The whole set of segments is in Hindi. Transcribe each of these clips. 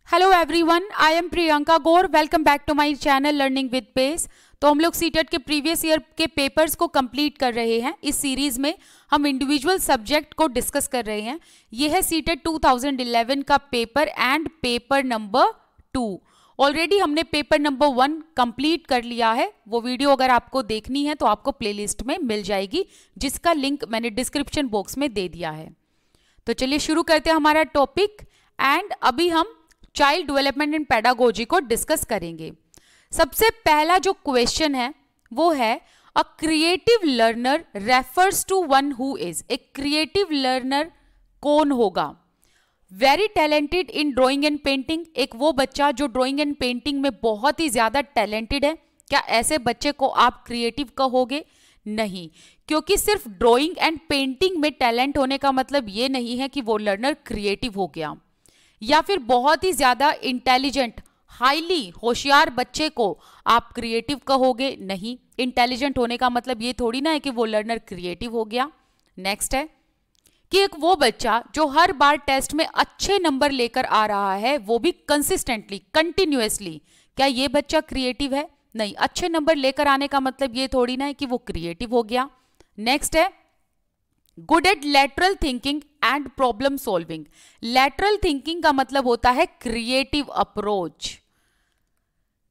Hello everyone, I am Priyanka Gaur. Welcome back to my channel learning with pace. तो हम लोग सीटेट के प्रीवियस ईयर के पेपर्स को कंप्लीट कर रहे हैं। इस सीरीज में हम इंडिविजुअल सब्जेक्ट को डिस्कस कर रहे हैं। ये है सीटेट 2011 का paper and paper number 2। Already हमने पेपर नंबर 1 कंप्लीट कर लिया है। वो वीडियो अगर आपको देखनी है तो आपको प्लेलिस्ट में मिल जाएगी, जिसका लिंक मैंने डिस्क्रिप्शन बॉक्स में दे दिया है। तो चलिए शुरू करते हैं हमारा टॉपिक। एंड अभी हम चाइल्ड डेवलपमेंट एंड पेडागोजी को डिस्कस करेंगे। सबसे पहला जो क्वेश्चन है वो है, a creative learner refers to one who is. एक क्रिएटिव लर्नर कौन होगा? Very talented in drawing and painting. एक वो बच्चा जो ड्राइंग एंड पेंटिंग में बहुत ही ज्यादा टैलेंटेड है। क्या ऐसे बच्चे को आप क्रिएटिव कहोगे? नहीं, क्योंकि सिर्फ ड्राइंग एंड पेंटिंग में टैलेंट होने का मतलब ये नहीं है कि वो लर्नर क्रिएटिव हो गया। या फिर बहुत ही ज्यादा इंटेलिजेंट, हाईली होशियार बच्चे को आप क्रिएटिव कहोगे? नहीं, इंटेलिजेंट होने का मतलब ये थोड़ी ना है कि वो लर्नर क्रिएटिव हो गया। नेक्स्ट है कि एक वो बच्चा जो हर बार टेस्ट में अच्छे नंबर लेकर आ रहा है, वो भी कंसिस्टेंटली, कंटिन्यूअसली, क्या ये बच्चा क्रिएटिव है? नहीं, अच्छे नंबर लेकर आने का मतलब ये थोड़ी ना है कि वो क्रिएटिव हो गया। नेक्स्ट है good at lateral thinking and problem solving. Lateral thinking का मतलब होता है क्रिएटिव अप्रोच।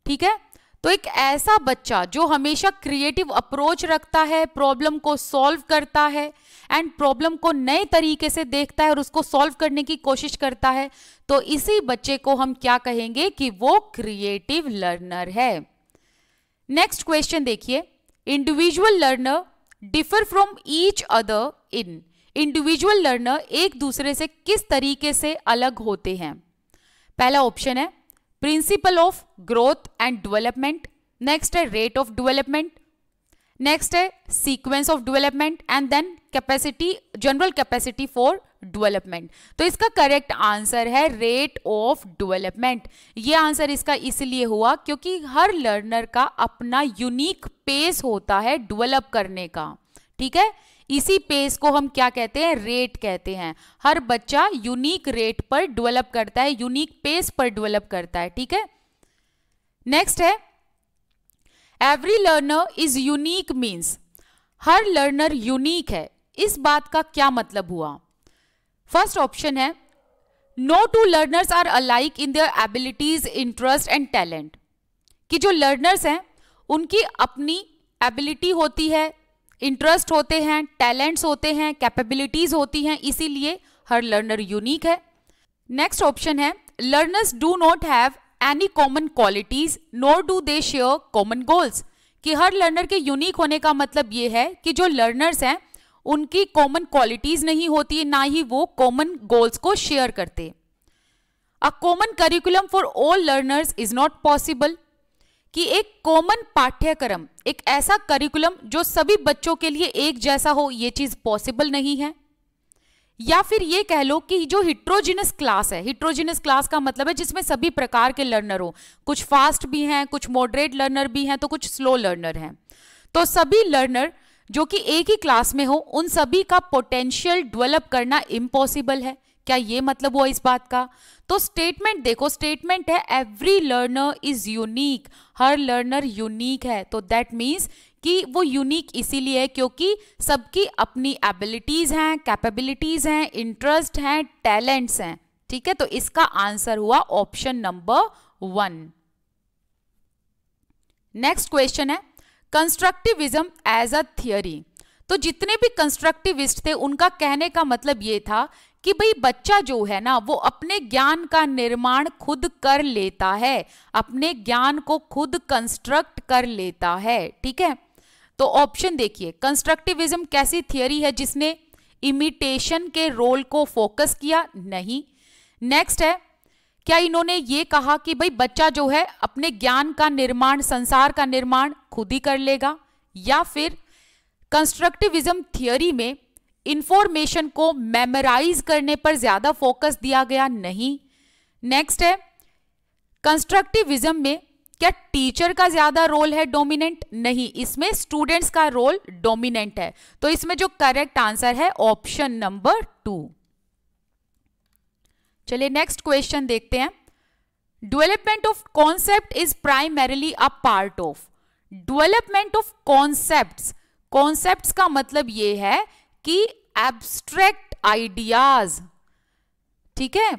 ठीक है, तो एक ऐसा बच्चा जो हमेशा क्रिएटिव अप्रोच रखता है, प्रॉब्लम को सॉल्व करता है एंड प्रॉब्लम को नए तरीके से देखता है और उसको सॉल्व करने की कोशिश करता है, तो इसी बच्चे को हम क्या कहेंगे कि वो क्रिएटिव लर्नर है। नेक्स्ट क्वेश्चन देखिए, individual learner differ from each other in. Individual learner एक दूसरे से किस तरीके से अलग होते हैं? पहला ऑप्शन है principle of growth and development. Next है रेट ऑफ डेवलपमेंट। नेक्स्ट है sequence of development and then capacity, general capacity for development. तो इसका करेक्ट आंसर है रेट ऑफ डेवलपमेंट। ये आंसर इसका इसलिए हुआ क्योंकि हर लर्नर का अपना यूनिक पेस होता है डेवलप करने का। ठीक है, इसी पेस को हम क्या कहते हैं? रेट कहते हैं। हर बच्चा यूनिक रेट पर डेवलप करता है, यूनिक पेस पर डेवलप करता है। ठीक है, नेक्स्ट है every learner is unique means, हर लर्नर यूनिक है। इस बात का क्या मतलब हुआ? फर्स्ट ऑप्शन है no two learners are alike in their abilities, interest and talent. कि जो लर्नर्स हैं उनकी अपनी एबिलिटी होती है, इंटरेस्ट होते हैं, टैलेंट्स होते हैं, कैपेबिलिटीज होती हैं, इसीलिए हर लर्नर यूनिक है। नेक्स्ट ऑप्शन है learners do not have any common qualities nor do they share common goals. कि हर लर्नर के यूनिक होने का मतलब ये है कि जो लर्नर्स हैं उनकी कॉमन क्वालिटीज नहीं होती है, ना ही वो कॉमन गोल्स को शेयर करते। A common curriculum for all learners is not possible. कि एक कॉमन पाठ्यक्रम, एक ऐसा करिकुलम जो सभी बच्चों के लिए एक जैसा हो, ये चीज पॉसिबल नहीं है। या फिर ये कह लो कि जो हिट्रोजिनस क्लास है, हिट्रोजिनस क्लास का मतलब है जिसमें सभी प्रकार के लर्नर हो, कुछ फास्ट भी हैं, कुछ मॉडरेट लर्नर भी हैं, तो कुछ स्लो लर्नर हैं। तो सभी लर्नर जो कि एक ही क्लास में हो, उन सभी का पोटेंशियल डेवलप करना इम्पॉसिबल है। क्या ये मतलब हुआ इस बात का? तो स्टेटमेंट देखो, स्टेटमेंट है every learner is unique, her learner unique है। तो दैट मीन्स कि वो यूनिक इसीलिए है क्योंकि सबकी अपनी एबिलिटीज हैं, कैपेबिलिटीज हैं, इंटरेस्ट हैं, टैलेंट्स हैं। ठीक है, तो इसका आंसर हुआ ऑप्शन नंबर 1। नेक्स्ट क्वेश्चन है कंस्ट्रक्टिविज्म एज अ थियरी। तो जितने भी कंस्ट्रक्टिविस्ट थे उनका कहने का मतलब ये था कि भाई बच्चा जो है ना वो अपने ज्ञान का निर्माण खुद कर लेता है, अपने ज्ञान को खुद कंस्ट्रक्ट कर लेता है। ठीक है, तो ऑप्शन देखिए, कंस्ट्रक्टिविज्म कैसी थियरी है जिसने इमिटेशन के रोल को फोकस किया? नहीं। नेक्स्ट है क्या इन्होंने ये कहा कि भाई बच्चा जो है अपने ज्ञान का निर्माण, संसार का निर्माण खुद ही कर लेगा? या फिर कंस्ट्रक्टिविज्म थियरी में इंफॉर्मेशन को मेमोराइज करने पर ज्यादा फोकस दिया गया? नहीं। नेक्स्ट है कंस्ट्रक्टिविज्म में क्या टीचर का ज्यादा रोल है डोमिनेंट? नहीं, इसमें स्टूडेंट्स का रोल डोमिनेंट है। तो इसमें जो करेक्ट आंसर है ऑप्शन नंबर 2। चलिए नेक्स्ट क्वेश्चन देखते हैं। Development of concept is primarily a part of. Development of concepts, concepts का मतलब ये है कि एब्स्ट्रैक्ट आइडियाज, ठीक है।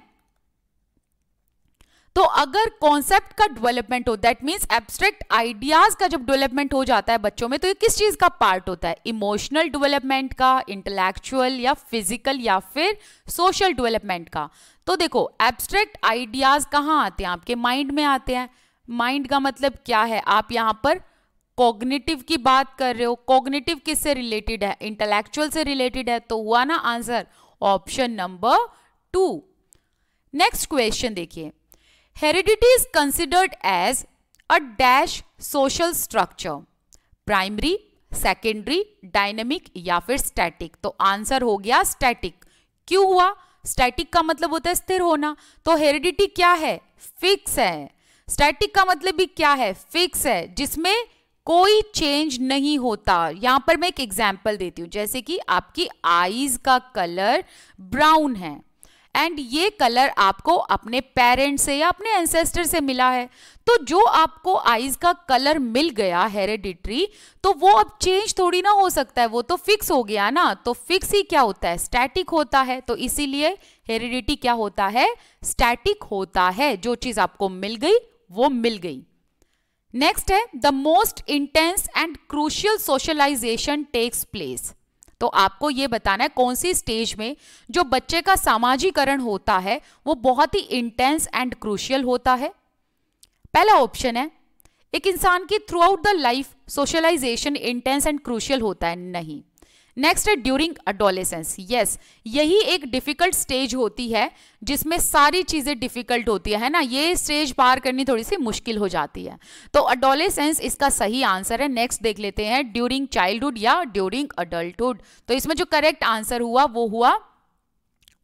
तो अगर कॉन्सेप्ट का डेवलपमेंट हो, दैट मींस एब्स्ट्रैक्ट आइडियाज का जब डेवलपमेंट हो जाता है बच्चों में, तो ये किस चीज का पार्ट होता है? इमोशनल डेवलपमेंट का, इंटेलेक्चुअल या फिजिकल या फिर सोशल डेवलपमेंट का। तो देखो एब्स्ट्रैक्ट आइडियाज कहाँ आते हैं? आपके माइंड में आते हैं। माइंड का मतलब क्या है? आप यहां पर कॉग्निटिव की बात कर रहे हो। कॉग्निटिव किससे रिलेटेड है? इंटेलेक्चुअल से रिलेटेड है। तो हुआ ना answer option number 2। Next question देखिए, heredity is considered as a dash social structure, primary, secondary, dynamic या फिर स्टैटिक। तो आंसर हो गया स्टैटिक। क्यों हुआ? स्टैटिक का मतलब होता है स्थिर होना, तो हेरिडिटी क्या है? फिक्स है। स्टैटिक का मतलब भी क्या है? फिक्स है, जिसमें कोई चेंज नहीं होता। यहां पर मैं एक एग्जांपल देती हूं, जैसे कि आपकी आईज का कलर ब्राउन है एंड ये कलर आपको अपने पेरेंट्स से या अपने एंसेस्टर से मिला है। तो जो आपको आईज का कलर मिल गया हेरिडिटरी, तो वो अब चेंज थोड़ी ना हो सकता है, वो तो फिक्स हो गया ना। तो फिक्स ही क्या होता है? स्टैटिक होता है। तो इसीलिए हेरिडिटी क्या होता है? स्टैटिक होता है। जो चीज आपको मिल गई वो मिल गई। नेक्स्ट है, the most intense and crucial socialisation takes place. तो आपको यह बताना है कौन सी स्टेज में जो बच्चे का सामाजिकरण होता है वो बहुत ही इंटेंस एंड क्रूशियल होता है। पहला ऑप्शन है, एक इंसान की throughout the life socialisation intense and crucial होता है। नहीं। नेक्स्ट है ड्यूरिंग अडोलेसेंस। यस, यही एक डिफिकल्ट स्टेज होती है जिसमें सारी चीजें डिफिकल्ट होती है ना। ये स्टेज पार करनी थोड़ी सी मुश्किल हो जाती है। तो अडोलेसेंस इसका सही आंसर है। नेक्स्ट देख लेते हैं, ड्यूरिंग चाइल्डहुड या ड्यूरिंग अडल्टहुड। तो इसमें जो करेक्ट आंसर हुआ वो हुआ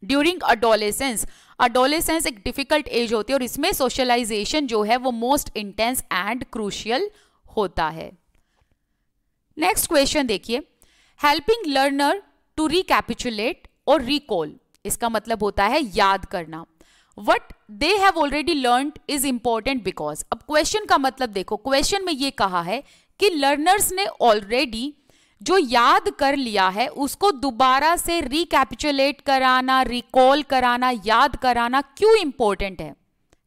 ड्यूरिंग अडोलेसेंस। अडोलेसेंस एक डिफिकल्ट एज होती है और इसमें सोशलाइजेशन जो है वो मोस्ट इंटेंस एंड क्रूशियल होता है। नेक्स्ट क्वेश्चन देखिए, हेल्पिंग लर्नर टू रिकैपिचुलेट और रिकॉल, इसका मतलब होता है याद करना। What they have already learned is important because. अब क्वेश्चन का मतलब देखो, क्वेश्चन में ये कहा है कि लर्नर्स ने ऑलरेडी जो याद कर लिया है उसको दोबारा से रिकैपिचुलेट कराना, रिकॉल कराना, याद कराना क्यों इंपॉर्टेंट है।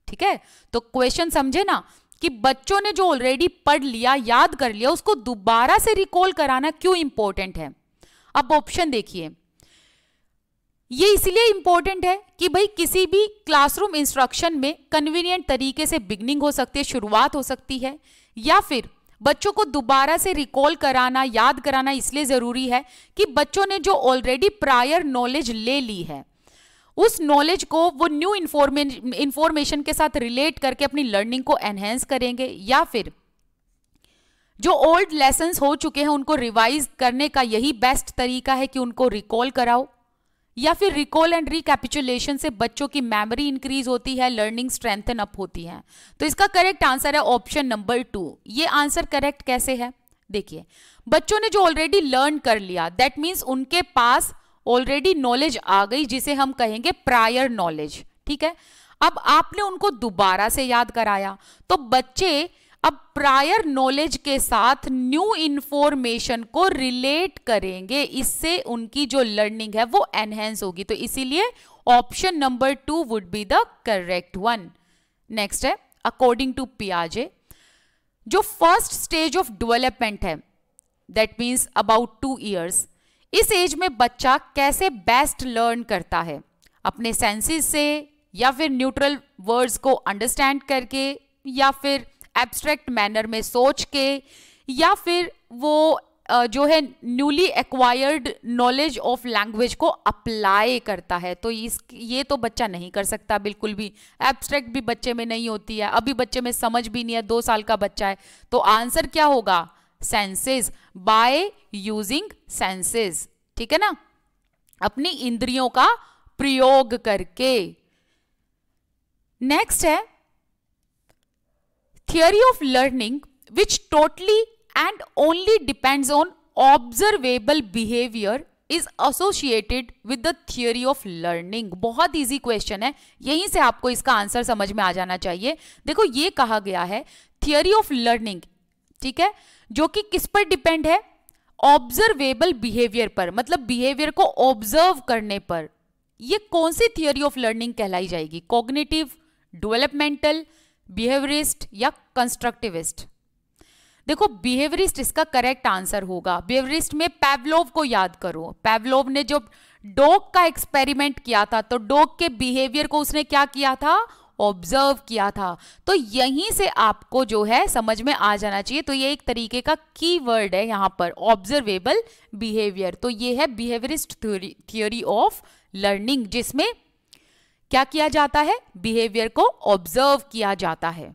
ठीक है, तो क्वेश्चन समझे ना कि बच्चों ने जो ऑलरेडी पढ़ लिया, याद कर लिया, उसको दोबारा से रिकॉल कराना क्यों इंपॉर्टेंट है। अब ऑप्शन देखिए, ये इसलिए इंपॉर्टेंट है कि भाई किसी भी क्लासरूम इंस्ट्रक्शन में कन्वीनियंट तरीके से बिगनिंग हो सकती है, शुरुआत हो सकती है, या फिर बच्चों को दोबारा से रिकॉल कराना, याद कराना इसलिए जरूरी है कि बच्चों ने जो ऑलरेडी प्रायर नॉलेज ले ली है उस नॉलेज को वो न्यू इंफॉर्मेशन के साथ रिलेट करके अपनी लर्निंग को एनहेंस करेंगे, या फिर जो ओल्ड लेसन्स हो चुके हैं उनको रिवाइज करने का यही बेस्ट तरीका है कि उनको रिकॉल कराओ, या फिर रिकॉल एंड रिकैपिचुलेशन से बच्चों की मेमोरी इंक्रीज होती है, लर्निंग स्ट्रेंथन अप होती है। तो इसका करेक्ट आंसर है ऑप्शन नंबर 2। ये आंसर करेक्ट कैसे है? देखिए, बच्चों ने जो ऑलरेडी लर्न कर लिया, दैट मीन्स उनके पास ऑलरेडी नॉलेज आ गई जिसे हम कहेंगे प्रायर नॉलेज। ठीक है, अब आपने उनको दोबारा से याद कराया तो बच्चे अब प्रायर नॉलेज के साथ न्यू इंफॉर्मेशन को रिलेट करेंगे, इससे उनकी जो लर्निंग है वो एनहेंस होगी। तो इसीलिए option number 2 would be the correct one. Next है, अकॉर्डिंग टू पियाजे जो फर्स्ट स्टेज ऑफ डेवलपमेंट है, दैट मीन्स अबाउट 2 इयर्स, इस एज में बच्चा कैसे बेस्ट लर्न करता है? अपने सेंसेस से, या फिर न्यूट्रल वर्ड्स को अंडरस्टैंड करके, या फिर एब्स्ट्रैक्ट मैनर में सोच के, या फिर वो जो है newly acquired knowledge of language को अप्लाई करता है। तो ये तो बच्चा नहीं कर सकता बिल्कुल भी। एब्स्ट्रैक्ट भी बच्चे में नहीं होती है, अभी बच्चे में समझ भी नहीं है, 2 साल का बच्चा है। तो आंसर क्या होगा? Senses, by using senses. ठीक है ना, अपनी इंद्रियों का प्रयोग करके। नेक्स्ट है, theory of learning which totally and only depends on observable behavior is associated with the theory of learning? बहुत इजी क्वेश्चन है, यहीं से आपको इसका आंसर समझ में आ जाना चाहिए। देखो ये कहा गया है थियोरी ऑफ लर्निंग, ठीक है, जो कि किस पर डिपेंड है? ऑब्जर्वेबल बिहेवियर पर, मतलब बिहेवियर को ऑब्जर्व करने पर। ये कौन सी थियोरी ऑफ लर्निंग कहलाई जाएगी? कॉग्निटिव, डेवलपमेंटल, बिहेवियरिस्ट या कंस्ट्रक्टिविस्ट? देखो बिहेवियरिस्ट इसका करेक्ट आंसर होगा। बिहेवियरिस्ट में पैवलोव को याद करो। पैवलोव ने जो डॉग का एक्सपेरिमेंट किया था, तो डॉग के बिहेवियर को उसने क्या किया था? ऑब्जर्व किया था। तो यहीं से आपको जो है समझ में आ जाना चाहिए। तो ये एक तरीके का कीवर्ड है यहाँ पर, ऑब्जर्वेबल बिहेवियर। तो ये है बिहेवियरिस्ट थियोरी ऑफ लर्निंग, जिसमें क्या किया जाता है? बिहेवियर को ऑब्जर्व किया जाता है।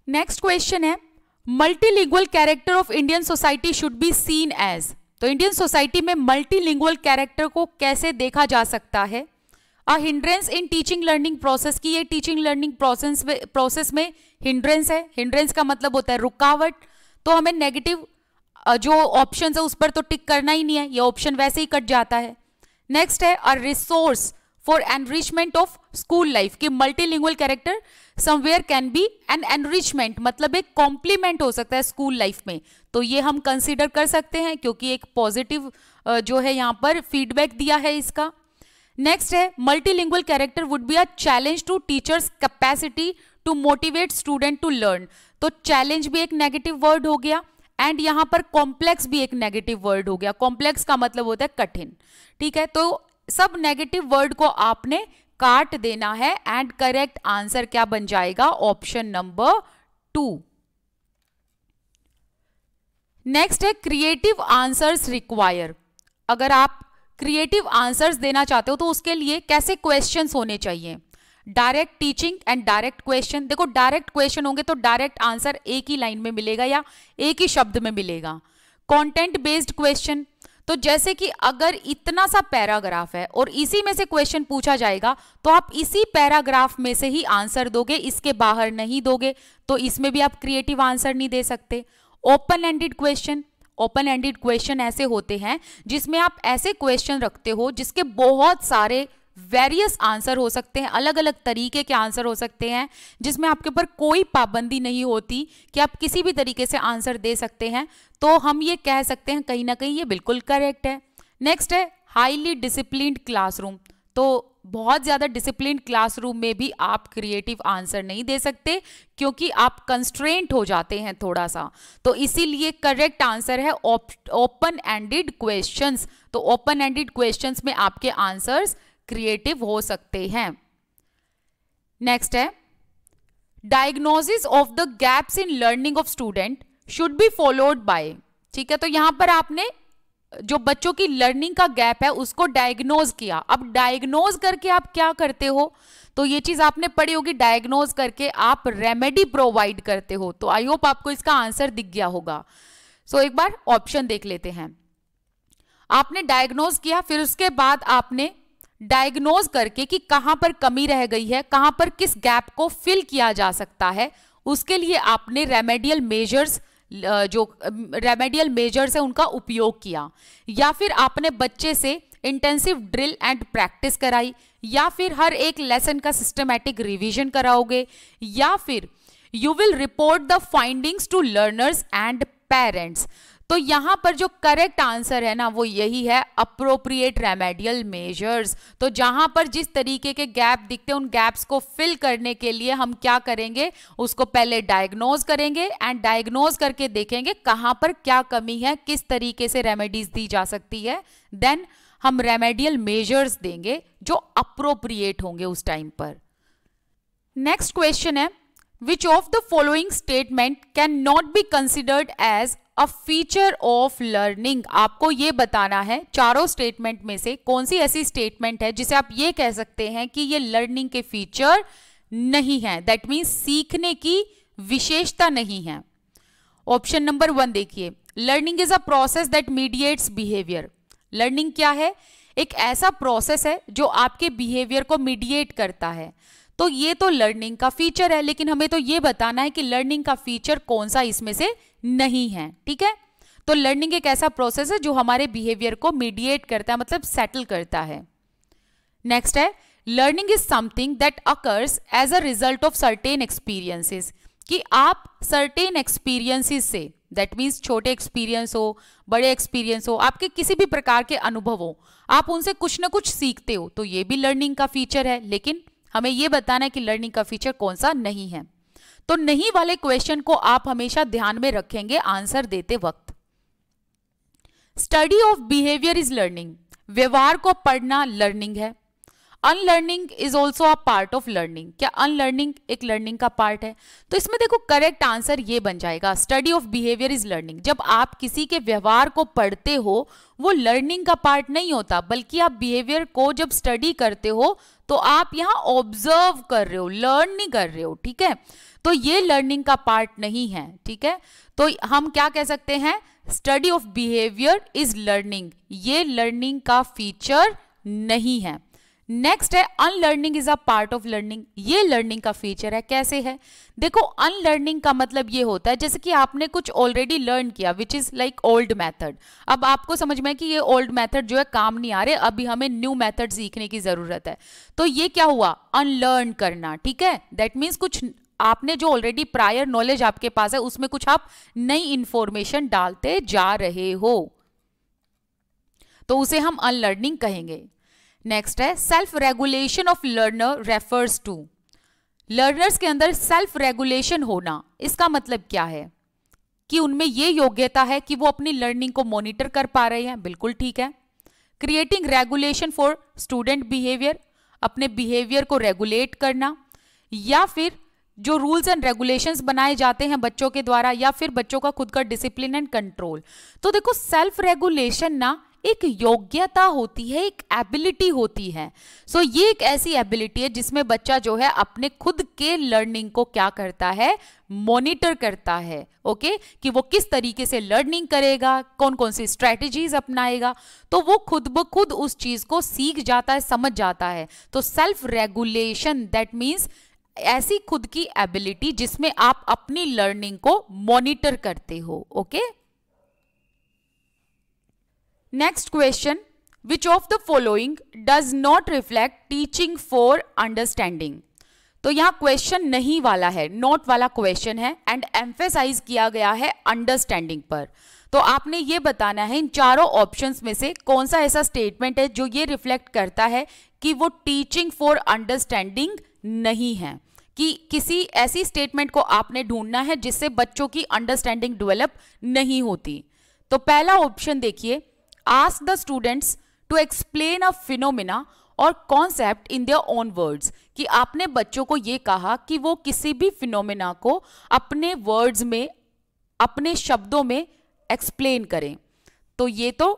नेक्स्ट क्वेश्चन है, multilingual character of Indian society should be seen as? तो इंडियन सोसाइटी में मल्टीलिंगुअल कैरेक्टर को कैसे देखा जा सकता है? A hindrance in teaching learning process की, ये टीचिंग लर्निंग प्रोसेस में हिंड्रेंस है। हिंड्रेंस का मतलब होता है रुकावट। तो हमें नेगेटिव जो ऑप्शन है उस पर तो टिक करना ही नहीं है, ये ऑप्शन वैसे ही कट जाता है। नेक्स्ट है a resource for enrichment of school life, कि multilingual character somewhere can be an enrichment, मतलब एक कॉम्प्लीमेंट हो सकता है स्कूल लाइफ में। तो ये हम कंसीडर कर सकते हैं, क्योंकि एक पॉजिटिव जो है यहाँ पर फीडबैक दिया है इसका। नेक्स्ट है multilingual character would be a challenge to teachers capacity to motivate student to learn. तो चैलेंज भी एक नेगेटिव वर्ड हो गया, एंड यहां पर कॉम्प्लेक्स भी एक नेगेटिव वर्ड हो गया। कॉम्प्लेक्स का मतलब होता है कठिन, ठीक है। तो सब नेगेटिव वर्ड को आपने काट देना है, एंड करेक्ट आंसर क्या बन जाएगा? Option number 2। नेक्स्ट है क्रिएटिव आंसर्स रिक्वायर। अगर आप क्रिएटिव आंसर्स देना चाहते हो तो उसके लिए कैसे क्वेश्चंस होने चाहिए? Direct teaching and direct question. देखो डायरेक्ट क्वेश्चन होंगे तो डायरेक्ट आंसर एक ही लाइन में मिलेगा या एक ही शब्द में मिलेगा। कंटेंट बेस्ड क्वेश्चन, तो जैसे कि अगर इतना सा पैराग्राफ है और इसी में से क्वेश्चन पूछा जाएगा तो आप इसी पैराग्राफ में से ही आंसर दोगे, इसके बाहर नहीं दोगे, तो इसमें भी आप क्रिएटिव आंसर नहीं दे सकते। Open ended question, open ended question ऐसे होते हैं जिसमें आप ऐसे क्वेश्चन रखते हो जिसके बहुत सारे वेरियस आंसर हो सकते हैं, अलग अलग तरीके के आंसर हो सकते हैं, जिसमें आपके ऊपर कोई पाबंदी नहीं होती कि आप किसी भी तरीके से आंसर दे सकते हैं। तो हम ये कह सकते हैं कहीं ना कहीं ये बिल्कुल करेक्ट है। नेक्स्ट है हाईली डिसिप्लिन्ड क्लासरूम। तो बहुत ज्यादा डिसिप्लिन्ड क्लासरूम में भी आप क्रिएटिव आंसर नहीं दे सकते, क्योंकि आप कंस्ट्रेंट हो जाते हैं थोड़ा सा। तो इसीलिए करेक्ट आंसर है ओपन एंडेड क्वेश्चंस। तो ओपन एंडेड क्वेश्चंस में आपके आंसर्स क्रिएटिव हो सकते हैं। नेक्स्ट है diagnosis of the gaps in learning of student should be followed by. ठीक है, तो यहां पर आपने जो बच्चों की लर्निंग का गैप है उसको डायग्नोज किया। अब डायग्नोज करके आप क्या करते हो? तो ये चीज आपने पढ़ी होगी, डायग्नोज करके आप रेमेडी प्रोवाइड करते हो। तो आई होप आपको इसका आंसर दिख गया होगा। सो एक बार ऑप्शन देख लेते हैं। आपने डायग्नोज किया, फिर उसके बाद आपने डायग्नोज करके कि कहां पर कमी रह गई है, कहां पर किस गैप को फिल किया जा सकता है, उसके लिए आपने रेमेडियल मेजर्स, जो रेमेडियल मेजर्स है उनका उपयोग किया, या फिर आपने बच्चे से इंटेंसिव ड्रिल एंड प्रैक्टिस कराई, या फिर हर एक लेसन का सिस्टमैटिक रिवीजन कराओगे, या फिर you will report the findings to learners and parents. तो यहां पर जो करेक्ट आंसर है ना वो यही है, अप्रोप्रिएट रेमेडियल मेजर्स। तो जहां पर जिस तरीके के गैप दिखते हैं उन गैप्स को फिल करने के लिए हम क्या करेंगे, उसको पहले डायग्नोज करेंगे एंड डायग्नोज करके देखेंगे कहां पर क्या कमी है, किस तरीके से रेमेडीज दी जा सकती है, देन हम रेमेडियल मेजर्स देंगे जो अप्रोप्रिएट होंगे उस टाइम पर। नेक्स्ट क्वेश्चन है, which of the following statement can not be considered as a feature of learning. आपको ये बताना है चारों स्टेटमेंट में से कौन सी ऐसी स्टेटमेंट है जिसे आप ये कह सकते हैं कि ये लर्निंग के फीचर नहीं है, दैट मीन्स सीखने की विशेषता नहीं है। ऑप्शन नंबर 1 देखिए, learning is a process that mediates behaviour. Learning क्या है? एक ऐसा प्रोसेस है जो आपके बिहेवियर को मीडिएट करता है। तो ये तो लर्निंग का फीचर है, लेकिन हमें तो ये बताना है कि लर्निंग का फीचर कौन सा इसमें से नहीं है। ठीक है, तो लर्निंग एक ऐसा प्रोसेस है जो हमारे बिहेवियर को मीडिएट करता है, मतलब सेटल करता है। नेक्स्ट है learning is something that occurs as a result of certain experiences, कि आप सर्टेन एक्सपीरियंसेस से, दैट मीन्स छोटे एक्सपीरियंस हो, बड़े एक्सपीरियंस हो, आपके किसी भी प्रकार के अनुभव हो, आप उनसे कुछ ना कुछ सीखते हो, तो ये भी लर्निंग का फीचर है। लेकिन हमें ये बताना है कि लर्निंग का फीचर कौन सा नहीं है। तो नहीं वाले क्वेश्चन को आप हमेशा ध्यान में रखेंगे आंसर देते वक्त। Study of behaviour is learning, व्यवहार को पढ़ना लर्निंग है। Unlearning is also a part of learning, क्या अनलर्निंग एक लर्निंग का पार्ट है? तो इसमें देखो करेक्ट आंसर ये बन जाएगा, study of behaviour is learning. जब आप किसी के व्यवहार को पढ़ते हो वो लर्निंग का पार्ट नहीं होता, बल्कि आप बिहेवियर को जब स्टडी करते हो तो आप यहाँ ऑब्जर्व कर रहे हो, लर्न नहीं कर रहे हो, ठीक है? तो ये लर्निंग का पार्ट नहीं है, ठीक है? तो हम क्या कह सकते हैं, study of behaviour is learning, ये लर्निंग का फीचर नहीं है। नेक्स्ट है unlearning is a part of learning, ये लर्निंग का फीचर है। कैसे है? देखो अनलर्निंग का मतलब ये होता है जैसे कि आपने कुछ ऑलरेडी लर्न किया which is like old method, अब आपको समझ में है कि ये ओल्ड मेथड जो है काम नहीं आ रहे, अभी हमें न्यू मेथड सीखने की जरूरत है, तो ये क्या हुआ, अनलर्न करना, ठीक है? दैट मीन्स कुछ आपने जो ऑलरेडी प्रायर नॉलेज आपके पास है उसमें कुछ आप नई इंफॉर्मेशन डालते जा रहे हो, तो उसे हम अनलर्निंग कहेंगे। नेक्स्ट है self regulation of learner refers to, learners के अंदर सेल्फ रेगुलेशन होना, इसका मतलब क्या है कि उनमें यह योग्यता है कि वो अपनी लर्निंग को मॉनिटर कर पा रहे हैं, बिल्कुल ठीक है। Creating regulation for student behaviour, अपने बिहेवियर को रेगुलेट करना, या फिर जो रूल्स एंड रेगुलेशंस बनाए जाते हैं बच्चों के द्वारा, या फिर बच्चों का खुद का डिसिप्लिन एंड कंट्रोल। तो देखो सेल्फ रेगुलेशन ना एक योग्यता होती है, एक एबिलिटी होती है। सो ये एक ऐसी एबिलिटी है जिसमें बच्चा जो है अपने खुद के लर्निंग को क्या करता है, मॉनिटर करता है, ओके, कि वो किस तरीके से लर्निंग करेगा, कौन कौन सी स्ट्रेटजीज अपनाएगा, तो वो खुद ब खुद उस चीज को सीख जाता है, समझ जाता है। तो सेल्फ रेगुलेशन दैट मीन्स ऐसी खुद की एबिलिटी जिसमें आप अपनी लर्निंग को मॉनिटर करते हो, okay. Next question, which of the following does not reflect teaching for understanding. तो यहां क्वेश्चन नहीं वाला है, नॉट वाला क्वेश्चन है एंड एम्फेसाइज किया गया है अंडरस्टैंडिंग पर। तो आपने ये बताना है इन चारों ऑप्शंस में से कौन सा ऐसा स्टेटमेंट है जो ये रिफ्लेक्ट करता है कि वो टीचिंग फॉर अंडरस्टैंडिंग नहीं है, कि किसी ऐसी स्टेटमेंट को आपने ढूंढना है जिससे बच्चों की अंडरस्टैंडिंग डेवलप नहीं होती। तो पहला ऑप्शन देखिए, ask the students to explain a phenomena और concept in their own words, कि आपने बच्चों को ये कहा कि वो किसी भी फिनोमिना को अपने वर्ड्स में, अपने शब्दों में एक्सप्लेन करें। तो ये तो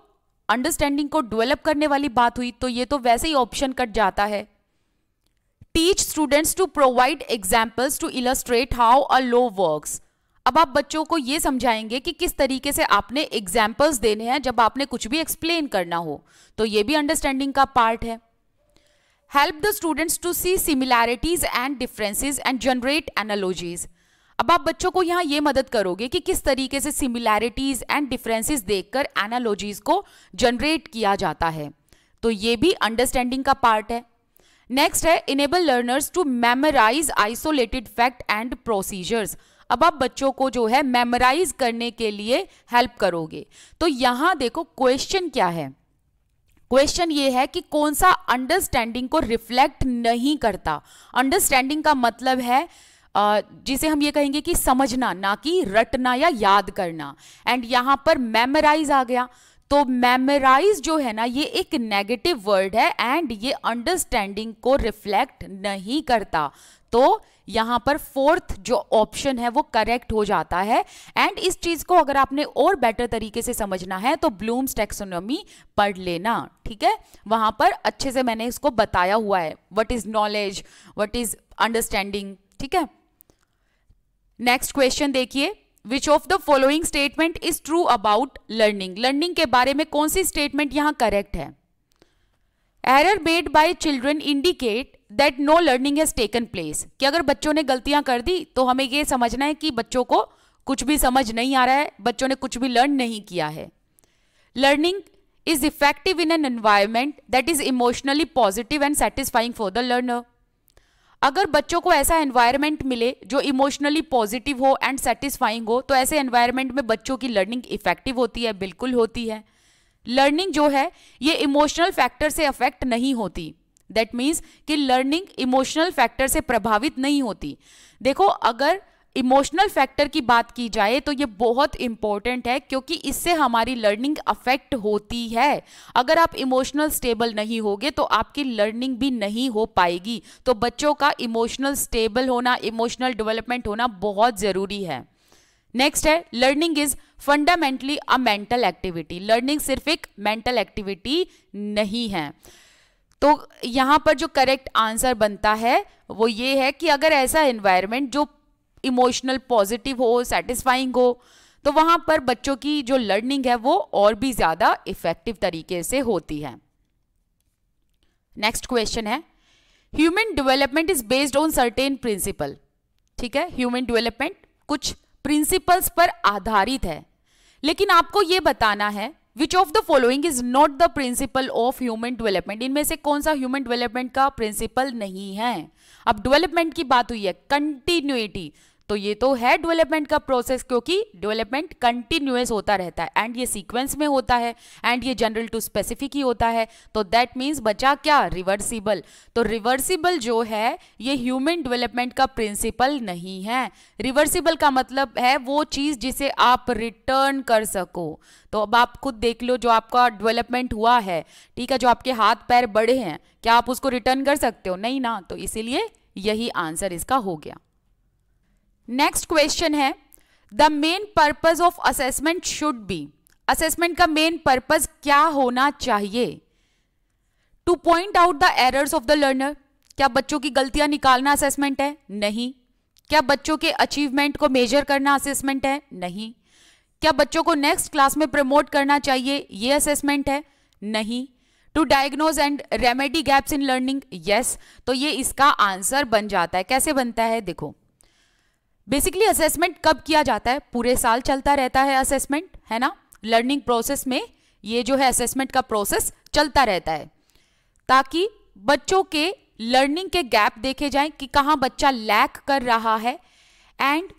अंडरस्टैंडिंग को डेवलप करने वाली बात हुई, तो ये तो वैसे ही ऑप्शन कट जाता है। Teach students to provide examples to illustrate how a law works, अब आप बच्चों को यह समझाएंगे कि किस तरीके से आपने एग्जाम्पल्स देने हैं जब आपने कुछ भी एक्सप्लेन करना हो, तो ये भी अंडरस्टैंडिंग का पार्ट है। Help the students to see similarities and differences and generate analogies, अब आप बच्चों को यहां ये मदद करोगे कि किस तरीके से सिमिलैरिटीज एंड डिफरेंसेस देखकर एनालॉजीज को जनरेट किया जाता है, तो ये भी अंडरस्टैंडिंग का पार्ट है। नेक्स्ट है enable learners to memorise isolated fact and procedures, अब आप बच्चों को जो है मेमोराइज करने के लिए हेल्प करोगे। तो यहां देखो क्वेश्चन क्या है, क्वेश्चन ये है कि कौन सा अंडरस्टैंडिंग को रिफ्लेक्ट नहीं करता। अंडरस्टैंडिंग का मतलब है जिसे हम ये कहेंगे कि समझना, ना कि रटना या याद करना, एंड यहां पर मेमोराइज आ गया। तो मेमोराइज जो है ना ये एक नेगेटिव वर्ड है एंड ये अंडरस्टैंडिंग को रिफ्लेक्ट नहीं करता, तो यहां पर फोर्थ जो ऑप्शन है वो करेक्ट हो जाता है। एंड इस चीज को अगर आपने और बेटर तरीके से समझना है तो ब्लूम्स टैक्सोनॉमी पढ़ लेना, ठीक है, वहां पर अच्छे से मैंने इसको बताया हुआ है, what is knowledge, what is understanding, ठीक है। नेक्स्ट क्वेश्चन देखिए, विच of the following statement is true about learning, learning के बारे में कौन सी स्टेटमेंट यहां करेक्ट है। Error made by children indicate that know learning has taken place, कि अगर बच्चों ने गलतियां कर दी तो हमें ये समझना है कि बच्चों को कुछ भी समझ नहीं आ रहा है, बच्चों ने कुछ भी लर्न नहीं किया है। Learning is effective in an environment that is emotionally positive and satisfying for the learner. अगर बच्चों को ऐसा एनवायरनमेंट मिले जो इमोशनली पॉजिटिव हो एंड सेटिस्फाइंग हो, तो ऐसे एनवायरनमेंट में बच्चों की लर्निंग इफेक्टिव होती है, बिल्कुल होती है। लर्निंग जो है ये इमोशनल फैक्टर से अफेक्ट नहीं होती। दैट मीन्स कि लर्निंग इमोशनल फैक्टर से प्रभावित नहीं होती। देखो, अगर इमोशनल फैक्टर की बात की जाए तो ये बहुत इंपॉर्टेंट है, क्योंकि इससे हमारी लर्निंग अफेक्ट होती है। अगर आप इमोशनल स्टेबल नहीं होगे तो आपकी लर्निंग भी नहीं हो पाएगी। तो बच्चों का इमोशनल स्टेबल होना, इमोशनल डेवलपमेंट होना बहुत जरूरी है। नेक्स्ट है, learning is fundamentally a mental activity. Learning सिर्फ एक मेंटल एक्टिविटी नहीं है। तो यहां पर जो करेक्ट आंसर बनता है वो ये है कि अगर ऐसा एनवायरनमेंट जो इमोशनल पॉजिटिव हो, सेटिस्फाइंग हो, तो वहां पर बच्चों की जो लर्निंग है वो और भी ज्यादा इफेक्टिव तरीके से होती है। नेक्स्ट क्वेश्चन है, human development is based on certain principle. ठीक है, ह्यूमन डेवलपमेंट कुछ प्रिंसिपल्स पर आधारित है, लेकिन आपको यह बताना है which of the following is not the principle of human development. इनमें से कौन सा ह्यूमन डेवलपमेंट का प्रिंसिपल नहीं है। अब डेवलपमेंट की बात हुई है, कंटिन्यूटी, तो ये तो है डेवलपमेंट का प्रोसेस, क्योंकि डेवलपमेंट कंटिन्यूअस होता रहता है एंड ये सीक्वेंस में होता है एंड ये जनरल टू स्पेसिफिक ही होता है। तो दैट मीन्स बचा क्या, रिवर्सिबल। तो रिवर्सिबल जो है ये ह्यूमन डेवलपमेंट का प्रिंसिपल नहीं है। रिवर्सिबल का मतलब है वो चीज जिसे आप रिटर्न कर सको। तो अब आप खुद देख लो, जो आपका डेवलपमेंट हुआ है, ठीक है, जो आपके हाथ पैर बड़े हैं, क्या आप उसको रिटर्न कर सकते हो? नहीं ना। तो इसीलिए यही आंसर इसका हो गया। नेक्स्ट क्वेश्चन है, the main purpose of assessment should be. Assessment का मेन पर्पज क्या होना चाहिए? Two point out the errors of the learner. क्या बच्चों की गलतियां निकालना असेसमेंट है? नहीं। क्या बच्चों के अचीवमेंट को मेजर करना असेसमेंट है? नहीं। क्या बच्चों को नेक्स्ट क्लास में प्रमोट करना चाहिए, ये असेसमेंट है? नहीं। To diagnose and remedy gaps in learning, yes. तो ये इसका आंसर बन जाता है। कैसे बनता है? देखो, बेसिकली असेसमेंट कब किया जाता है? पूरे साल चलता रहता है असेसमेंट, है ना। लर्निंग प्रोसेस में ये जो है असेसमेंट का प्रोसेस चलता रहता है, ताकि बच्चों के लर्निंग के गैप देखे जाएं कि कहां बच्चा लैक कर रहा है, एंड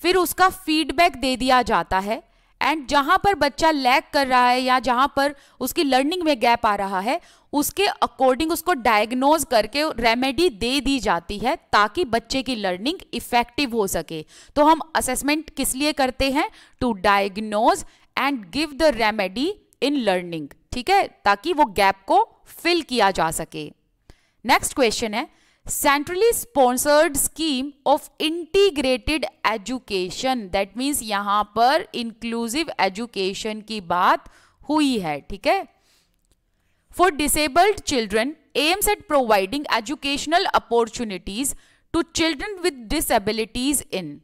फिर उसका फीडबैक दे दिया जाता है। एंड जहां पर बच्चा लैक कर रहा है या जहां पर उसकी लर्निंग में गैप आ रहा है, उसके अकॉर्डिंग उसको डायग्नोज करके रेमेडी दे दी जाती है, ताकि बच्चे की लर्निंग इफेक्टिव हो सके। तो हम असेसमेंट किस लिए करते हैं? To diagnose and give the remedy in learning, ठीक है, ताकि वो गैप को फिल किया जा सके। नेक्स्ट क्वेश्चन है, centrally sponsored scheme of integrated education. That means यहां पर इंक्लूसिव एजुकेशन की बात हुई है, ठीक है। For disabled children aims at providing educational opportunities to children with disabilities in.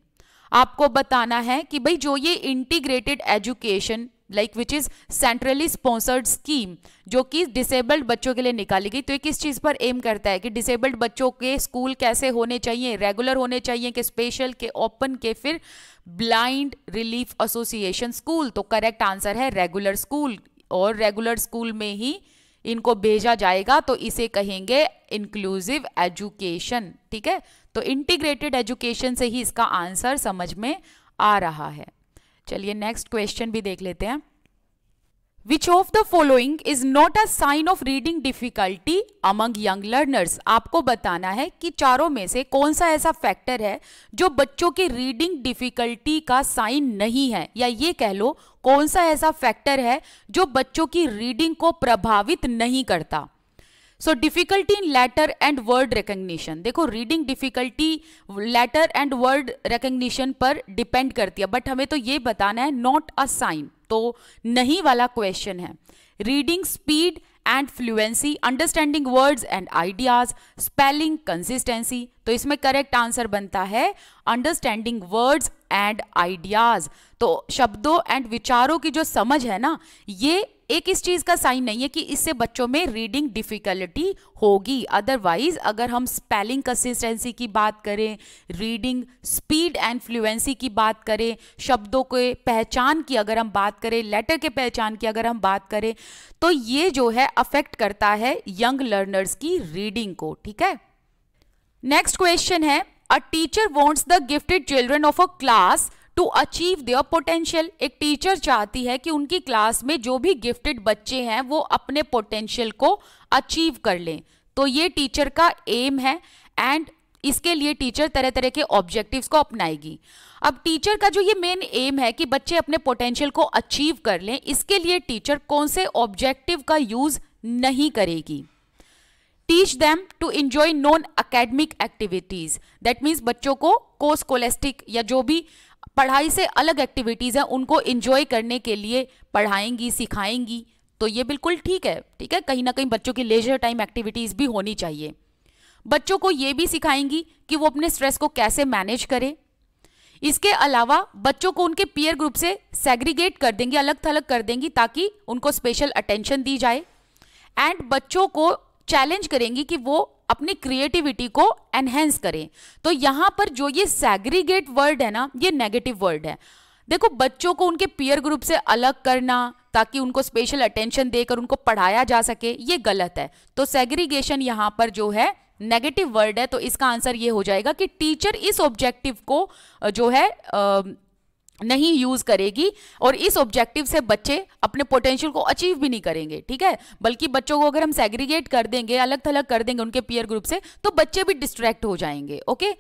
आपको बताना है कि भाई जो ये integrated education like which is centrally sponsored scheme जो कि डिसेबल्ड बच्चों के लिए निकाली गई, तो ये किस चीज पर एम करता है कि डिसेबल्ड बच्चों के स्कूल कैसे होने चाहिए, रेगुलर होने चाहिए कि स्पेशल के, ओपन के, फिर ब्लाइंड रिलीफ एसोसिएशन स्कूल। तो करेक्ट आंसर है रेगुलर स्कूल, और रेगुलर स्कूल में ही इनको भेजा जाएगा, तो इसे कहेंगे इंक्लूसिव एजुकेशन, ठीक है। तो इंटीग्रेटेड एजुकेशन से ही इसका आंसर समझ में आ रहा है। चलिए नेक्स्ट क्वेश्चन भी देख लेते हैं। Which of the following is not a sign of reading difficulty among young learners. आपको बताना है कि चारों में से कौन सा ऐसा फैक्टर है जो बच्चों की रीडिंग डिफिकल्टी का साइन नहीं है, या ये कह लो कौन सा ऐसा फैक्टर है जो बच्चों की रीडिंग को प्रभावित नहीं करता। So difficulty in letter and word recognition. देखो, reading difficulty letter and word recognition पर डिपेंड करती है, बट हमें तो ये बताना है नॉट अ साइन, तो नहीं वाला क्वेश्चन है। Reading speed and fluency, understanding words and ideas, spelling consistency. तो इसमें करेक्ट आंसर बनता है अंडरस्टैंडिंग वर्ड्स एंड आइडियाज। तो शब्दों एंड विचारों की जो समझ है ना, ये एक इस चीज का साइन नहीं है कि इससे बच्चों में रीडिंग डिफिकल्टी होगी। अदरवाइज अगर हम स्पेलिंग कंसिस्टेंसी की बात करें, रीडिंग स्पीड एंड फ्लुएंसी की बात करें, शब्दों के पहचान की अगर हम बात करें, लेटर के पहचान की अगर हम बात करें, तो ये जो है अफेक्ट करता है यंग लर्नर्स की रीडिंग को। ठीक है, नेक्स्ट क्वेश्चन है, a teacher wants the gifted children of a class to achieve their potential. एक टीचर चाहती है कि उनकी क्लास में जो भी गिफ्टेड बच्चे हैं वो अपने पोटेंशियल को अचीव कर लें। तो ये टीचर का एम है एंड इसके लिए टीचर तरह तरह के ऑब्जेक्टिव्स को अपनाएगी। अब टीचर का जो ये मेन एम है कि बच्चे अपने पोटेंशियल को अचीव कर लें, इसके लिए टीचर कौन से ऑब्जेक्टिव का यूज नहीं करेगी? Teach them to enjoy non academic activities. That means बच्चों को को स्कोलेस्टिक या जो भी पढ़ाई से अलग एक्टिविटीज हैं उनको एंजॉय करने के लिए पढ़ाएंगी, सिखाएंगी। तो ये बिल्कुल ठीक है। ठीक है, कहीं ना कहीं बच्चों की लेजर टाइम एक्टिविटीज भी होनी चाहिए। बच्चों को ये भी सिखाएंगी कि वो अपने स्ट्रेस को कैसे मैनेज करें। इसके अलावा बच्चों को उनके पीयर ग्रुप से सेग्रीगेट कर देंगी, अलग थलग कर देंगी, ताकि उनको स्पेशल अटेंशन दी जाए। एंड बच्चों को चैलेंज करेंगी कि वो अपनी क्रिएटिविटी को एनहेंस करें। तो यहां पर जो ये सेग्रीगेट वर्ड है ना, ये नेगेटिव वर्ड है। देखो, बच्चों को उनके पीयर ग्रुप से अलग करना ताकि उनको स्पेशल अटेंशन देकर उनको पढ़ाया जा सके, ये गलत है। तो सेग्रीगेशन यहां पर जो है नेगेटिव वर्ड है। तो इसका आंसर ये हो जाएगा कि टीचर इस ऑब्जेक्टिव को जो है नहीं यूज करेगी और इस ऑब्जेक्टिव से बच्चे अपने पोटेंशियल को अचीव भी नहीं करेंगे। ठीक है, बल्कि बच्चों को अगर हम सेग्रीगेट कर देंगे, अलग थलग कर देंगे उनके पीयर ग्रुप से, तो बच्चे भी डिस्ट्रैक्ट हो जाएंगे। ओके,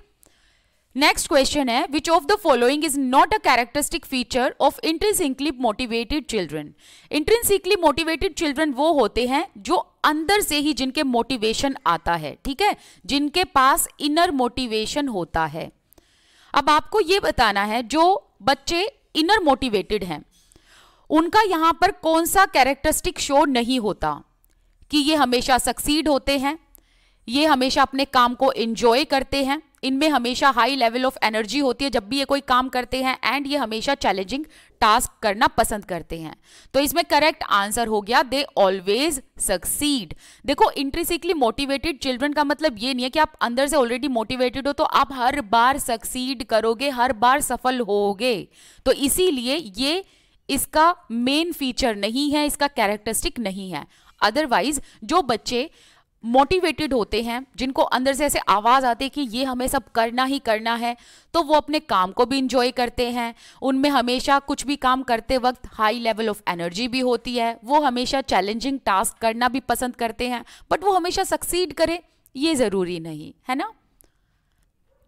नेक्स्ट क्वेश्चन है, which of the following is not a characteristic feature of intrinsically motivated children. Intrinsically motivated children वो होते हैं जो अंदर से ही जिनके मोटिवेशन आता है। ठीक है, जिनके पास इनर मोटिवेशन होता है। अब आपको ये बताना है, जो बच्चे इनर मोटिवेटेड हैं उनका यहां पर कौन सा कैरेक्टरिस्टिक शो नहीं होता कि ये हमेशा सक्सीड होते हैं, ये हमेशा अपने काम को एंजॉय करते हैं, इनमें हमेशा हाई लेवल ऑफ एनर्जी होती है जब भी ये कोई काम करते हैं, एंड ये हमेशा चैलेंजिंग टास्क करना पसंद करते हैं। तो इसमें करेक्ट आंसर हो गया दे ऑलवेज सक्सीड। देखो, इंट्रिंसिकली मोटिवेटेड चिल्ड्रन का मतलब ये नहीं है कि आप अंदर से ऑलरेडी मोटिवेटेड हो तो आप हर बार सक्सीड करोगे, हर बार सफल होगे। तो इसीलिए ये इसका मेन फीचर नहीं है, इसका कैरेक्टरिस्टिक नहीं है। अदरवाइज जो बच्चे मोटिवेटेड होते हैं, जिनको अंदर से ऐसे आवाज आती है कि ये हमें सब करना ही करना है, तो वो अपने काम को भी इंजॉय करते हैं। उनमें हमेशा कुछ भी काम करते वक्त हाई लेवल ऑफ एनर्जी भी होती है। वो हमेशा चैलेंजिंग टास्क करना भी पसंद करते हैं, बट वो हमेशा सक्सीड करे ये जरूरी नहीं है ना।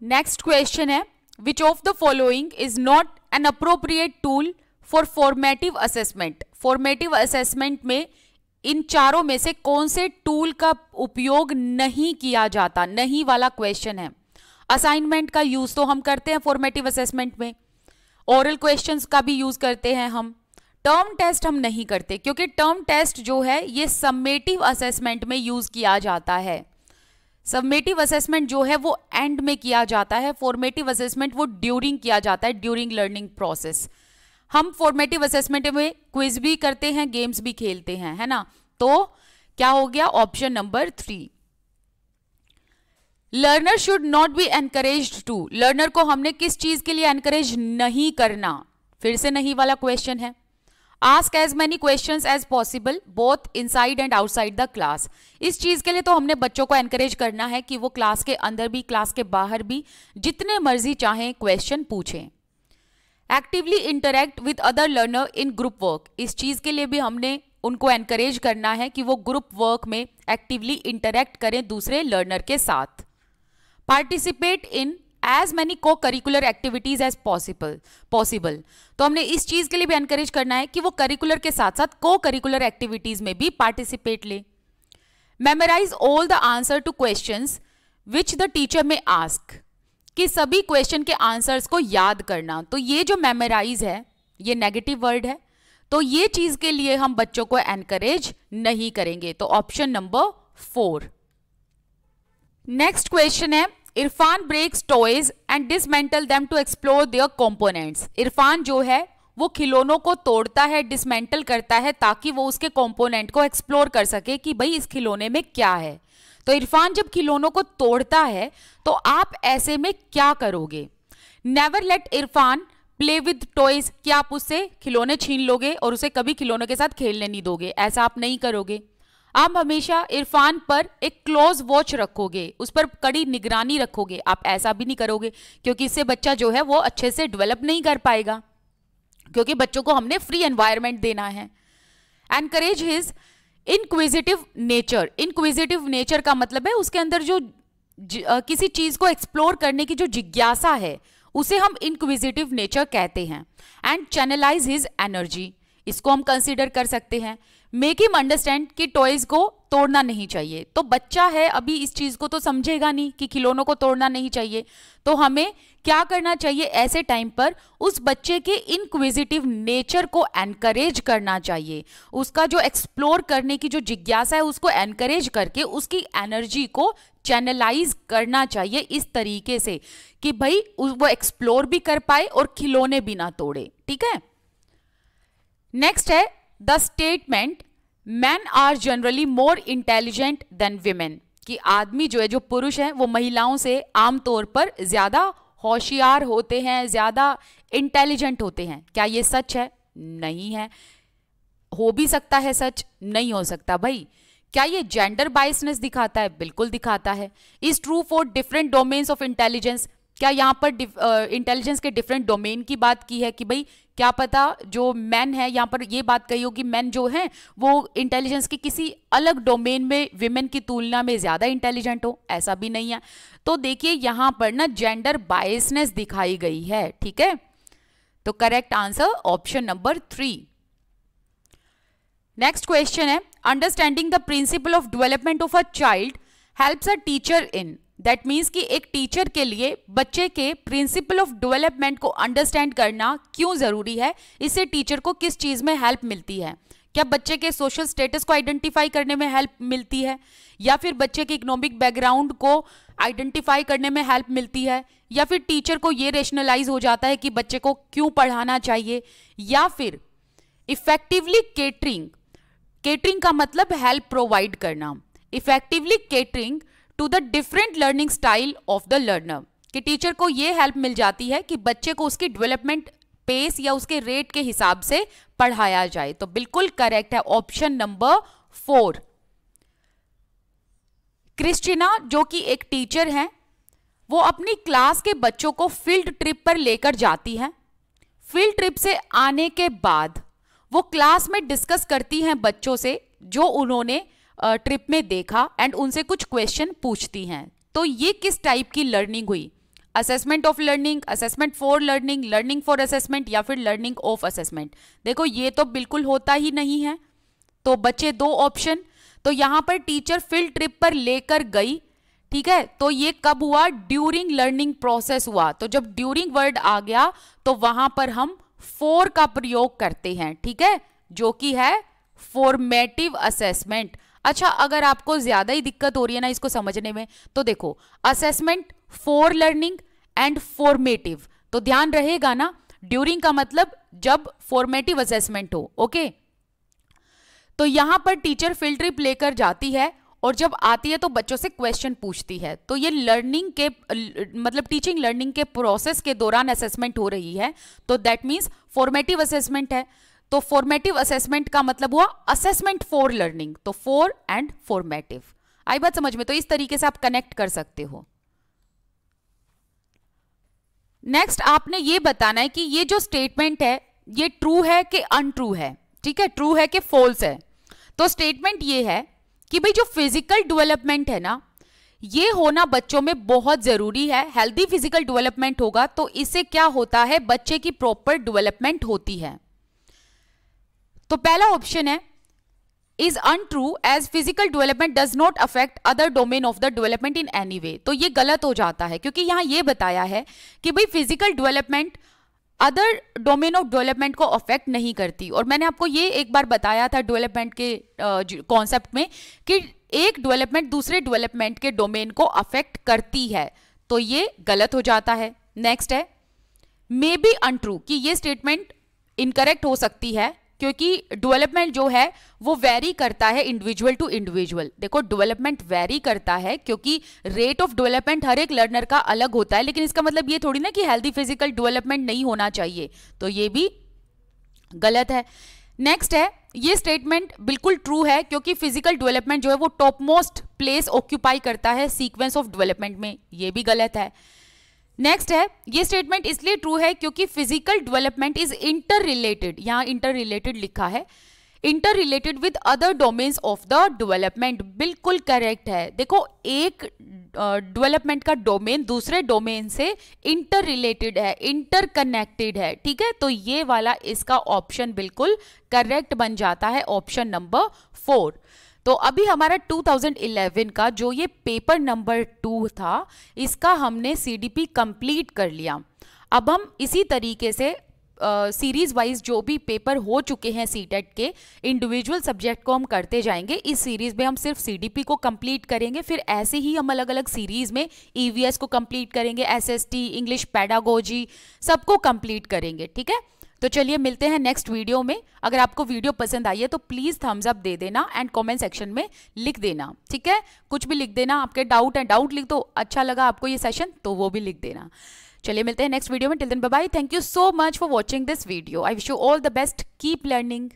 नेक्स्ट क्वेश्चन है, which of the following is not an appropriate tool for formative assessment. Formative assessment में इन चारों में से कौन से टूल का उपयोग नहीं किया जाता? नहीं वाला क्वेश्चन है। असाइनमेंट का यूज तो हम करते हैं फॉर्मेटिव असेसमेंट में, ओरल क्वेश्चंस का भी यूज करते हैं हम, टर्म टेस्ट हम नहीं करते, क्योंकि टर्म टेस्ट जो है ये समेटिव असेसमेंट में यूज किया जाता है। समेटिव असेसमेंट जो है वो एंड में किया जाता है, फॉर्मेटिव असेसमेंट वो ड्यूरिंग किया जाता है, ड्यूरिंग लर्निंग प्रोसेस। हम फॉर्मेटिव असेसमेंट में क्विज भी करते हैं, गेम्स भी खेलते हैं, है ना। तो क्या हो गया? Option number 3। Learner should not be encouraged to. Learner को हमने किस चीज के लिए एनकरेज नहीं करना? फिर से नहीं वाला क्वेश्चन है। Ask as many questions as possible both inside and outside the class. इस चीज के लिए तो हमने बच्चों को एनकरेज करना है कि वो क्लास के अंदर भी क्लास के बाहर भी जितने मर्जी चाहें क्वेश्चन पूछें। Actively interact with other learner in group work. इस चीज के लिए भी हमने उनको एनकरेज करना है कि वो ग्रुप वर्क में एक्टिवली इंटरेक्ट करें दूसरे लर्नर के साथ। पार्टिसिपेट इन एज मैनी को करिकुलर एक्टिविटीज एज पॉसिबल। तो हमने इस चीज के लिए भी एनकरेज करना है कि वो करिकुलर के साथ साथ को करिकुलर एक्टिविटीज में भी पार्टिसिपेट ले। Memorise all the answer to questions which the teacher may ask. कि सभी क्वेश्चन के आंसर्स को याद करना। तो ये जो मेमोराइज है ये नेगेटिव वर्ड है, तो ये चीज के लिए हम बच्चों को एनकरेज नहीं करेंगे। तो ऑप्शन नंबर 4। नेक्स्ट क्वेश्चन है, Irfan breaks toys and dismantle them to explore their components. Irfan जो है वो खिलौनों को तोड़ता है, डिसमेंटल करता है, ताकि वो उसके कंपोनेंट को एक्सप्लोर कर सके कि भाई इस खिलौने में क्या है। तो इरफान जब खिलौनों को तोड़ता है तो आप ऐसे में क्या करोगे? Never let Irfan play with toys, कि आप उससे खिलौने छीन लोगे और उसे कभी खिलौनों के साथ खेलने नहीं दोगे, ऐसा आप नहीं करोगे। आप हमेशा इरफान पर एक क्लोज वॉच रखोगे, उस पर कड़ी निगरानी रखोगे, आप ऐसा भी नहीं करोगे, क्योंकि इससे बच्चा जो है वो अच्छे से डेवलप नहीं कर पाएगा, क्योंकि बच्चों को हमने फ्री एनवायरनमेंट देना है। Encourage his inquisitive nature, inquisitive nature का मतलब है उसके अंदर जो किसी चीज को एक्सप्लोर करने की जो जिज्ञासा है उसे हम इंक्विजिटिव नेचर कहते हैं। एंड चैनलाइज हिज एनर्जी, इसको हम कंसीडर कर सकते हैं। मेक हिम अंडरस्टैंड कि टॉयज को तोड़ना नहीं चाहिए। तो बच्चा है अभी, इस चीज को तो समझेगा नहीं कि खिलौनों को तोड़ना नहीं चाहिए। तो हमें क्या करना चाहिए ऐसे टाइम पर? उस बच्चे के इनक्विजिटिव नेचर को एनकरेज करना चाहिए, उसका जो एक्सप्लोर करने की जो जिज्ञासा है उसको एनकरेज करके उसकी एनर्जी को चैनलाइज करना चाहिए इस तरीके से कि भाई वो एक्सप्लोर भी कर पाए और खिलौने भी ना तोड़े। ठीक है, नेक्स्ट है the statement man are generally more intelligent than women, कि आदमी जो है, जो पुरुष है, वो महिलाओं से आमतौर पर ज्यादा होशियार होते हैं, ज्यादा इंटेलिजेंट होते हैं। क्या ये सच है? नहीं है। हो भी सकता है सच, नहीं हो सकता भाई। क्या ये जेंडर बायसनेस दिखाता है? बिल्कुल दिखाता है। Is true for different domains of intelligence, क्या यहाँ पर इंटेलिजेंस के डिफरेंट डोमेन की बात की है कि भाई क्या पता जो मैन है, यहाँ पर ये बात कही होगी मैन जो है वो इंटेलिजेंस की किसी अलग डोमेन में विमेन की तुलना में ज्यादा इंटेलिजेंट हो, ऐसा भी नहीं है। तो देखिए यहाँ पर ना जेंडर बायसनेस दिखाई गई है। ठीक है, तो correct answer option number 3। Next question है understanding the principle of development of a child helps a teacher in, that means कि एक टीचर के लिए बच्चे के प्रिंसिपल ऑफ डेवलपमेंट को अंडरस्टैंड करना क्यों जरूरी है, इससे टीचर को किस चीज में हेल्प मिलती है? क्या बच्चे के सोशल स्टेटस को आइडेंटिफाई करने में हेल्प मिलती है, या फिर बच्चे के इकोनॉमिक बैकग्राउंड को आइडेंटिफाई करने में हेल्प मिलती है, या फिर टीचर को ये रेशनलाइज हो जाता है कि बच्चे को क्यों पढ़ाना चाहिए, या फिर इफेक्टिवली केटरिंग, केटरिंग का मतलब हेल्प प्रोवाइड करना, effectively catering to the different learning style of the learner, कि टीचर को यह हेल्प मिल जाती है कि बच्चे को उसकी डेवलपमेंट पेस या उसके रेट के हिसाब से पढ़ाया जाए। तो बिल्कुल करेक्ट है ऑप्शन नंबर 4। क्रिस्टीना जो कि एक टीचर है, वो अपनी क्लास के बच्चों को फील्ड ट्रिप पर लेकर जाती है। फील्ड ट्रिप से आने के बाद वो क्लास में डिस्कस करती हैं बच्चों से जो उन्होंने ट्रिप में देखा एंड उनसे कुछ क्वेश्चन पूछती हैं। तो ये किस टाइप की लर्निंग हुई? Assessment of learning, assessment for learning, learning for assessment, या फिर लर्निंग ऑफ असेसमेंट? देखो ये तो बिल्कुल होता ही नहीं है। तो बचे 2 ऑप्शन। तो यहां पर टीचर फील्ड ट्रिप पर लेकर गई, ठीक है, तो ये कब हुआ? ड्यूरिंग लर्निंग प्रोसेस हुआ। तो जब ड्यूरिंग वर्ड आ गया तो वहां पर हम फॉर का प्रयोग करते हैं, ठीक है, जो कि है फॉर्मेटिव असेसमेंट। अच्छा, अगर आपको ज्यादा ही दिक्कत हो रही है ना इसको समझने में, तो देखो assessment, for learning and formative, तो ध्यान रहेगा ना, ड्यूरिंग का मतलब जब फॉर्मेटिव असेसमेंट हो। ओके, तो यहां पर टीचर फील्ड ट्रिप लेकर जाती है और जब आती है तो बच्चों से क्वेश्चन पूछती है। तो ये लर्निंग के मतलब टीचिंग लर्निंग के प्रोसेस के दौरान असेसमेंट हो रही है, तो दैट मीन्स फॉर्मेटिव असेसमेंट है। तो फॉर्मेटिव असेसमेंट का मतलब हुआ असेसमेंट फॉर लर्निंग, तो फॉर एंड फॉर्मेटिव। आई बात समझ में? तो इस तरीके से आप कनेक्ट कर सकते हो। नेक्स्ट आपने ये बताना है कि ये जो स्टेटमेंट है ये ट्रू है कि अनट्रू है, ठीक है, ट्रू है कि फॉल्स है। तो स्टेटमेंट ये है कि भाई जो फिजिकल डेवलपमेंट है ना, ये होना बच्चों में बहुत जरूरी है। हेल्दी फिजिकल डेवलपमेंट होगा तो इससे क्या होता है, बच्चे की प्रॉपर डेवलपमेंट होती है। तो पहला ऑप्शन है is untrue as physical development does not affect other domain of the development in any way. तो ये गलत हो जाता है क्योंकि यहां ये बताया है कि भाई physical development other domain of development को अफेक्ट नहीं करती। और मैंने आपको ये एक बार बताया था डेवलपमेंट के कॉन्सेप्ट में कि एक डेवलपमेंट दूसरे डेवलपमेंट के डोमेन को अफेक्ट करती है, तो ये गलत हो जाता है। नेक्स्ट है मे बी अनट्रू, कि ये स्टेटमेंट इनकरेक्ट हो सकती है, क्योंकि डेवलपमेंट जो है वो वेरी करता है इंडिविजुअल टू इंडिविजुअल। देखो डेवलपमेंट वेरी करता है क्योंकि रेट ऑफ डेवलपमेंट हर एक लर्नर का अलग होता है, लेकिन इसका मतलब ये थोड़ी ना कि हेल्दी फिजिकल डेवलपमेंट नहीं होना चाहिए, तो ये भी गलत है। नेक्स्ट है, ये स्टेटमेंट बिल्कुल ट्रू है क्योंकि फिजिकल डेवलपमेंट जो है वो टॉप मोस्ट प्लेस ऑक्यूपाई करता है सीक्वेंस ऑफ डेवलपमेंट में, ये भी गलत है। नेक्स्ट है, ये स्टेटमेंट इसलिए ट्रू है क्योंकि physical development is inter related, यहां इंटर रिलेटेड लिखा है, inter related with other domains of the development, बिल्कुल करेक्ट है। देखो एक डेवलपमेंट का डोमेन दूसरे डोमेन से इंटर रिलेटेड है, इंटर कनेक्टेड है, ठीक है, तो ये वाला इसका ऑप्शन बिल्कुल करेक्ट बन जाता है, ऑप्शन नंबर 4। तो अभी हमारा 2011 का जो ये पेपर नंबर 2 था, इसका हमने सीडीपी कंप्लीट कर लिया। अब हम इसी तरीके से सीरीज वाइज जो भी पेपर हो चुके हैं सीटेट के इंडिविजुअल सब्जेक्ट को हम करते जाएंगे। इस सीरीज में हम सिर्फ सीडीपी को कंप्लीट करेंगे, फिर ऐसे ही हम अलग अलग सीरीज में ईवीएस को कंप्लीट करेंगे, एसएसटी, इंग्लिश पेडागोजी, सबको कंप्लीट करेंगे, ठीक है। तो चलिए मिलते हैं नेक्स्ट वीडियो में। अगर आपको वीडियो पसंद आई है तो प्लीज थम्स अप दे देना एंड कमेंट सेक्शन में लिख देना, ठीक है, कुछ भी लिख देना, आपके डाउट है, डाउट लिख दो, अच्छा लगा आपको ये सेशन तो वो भी लिख देना। चलिए मिलते हैं नेक्स्ट वीडियो में, till then bye bye, thank you so much for watching this video, I wish you all the best, keep learning.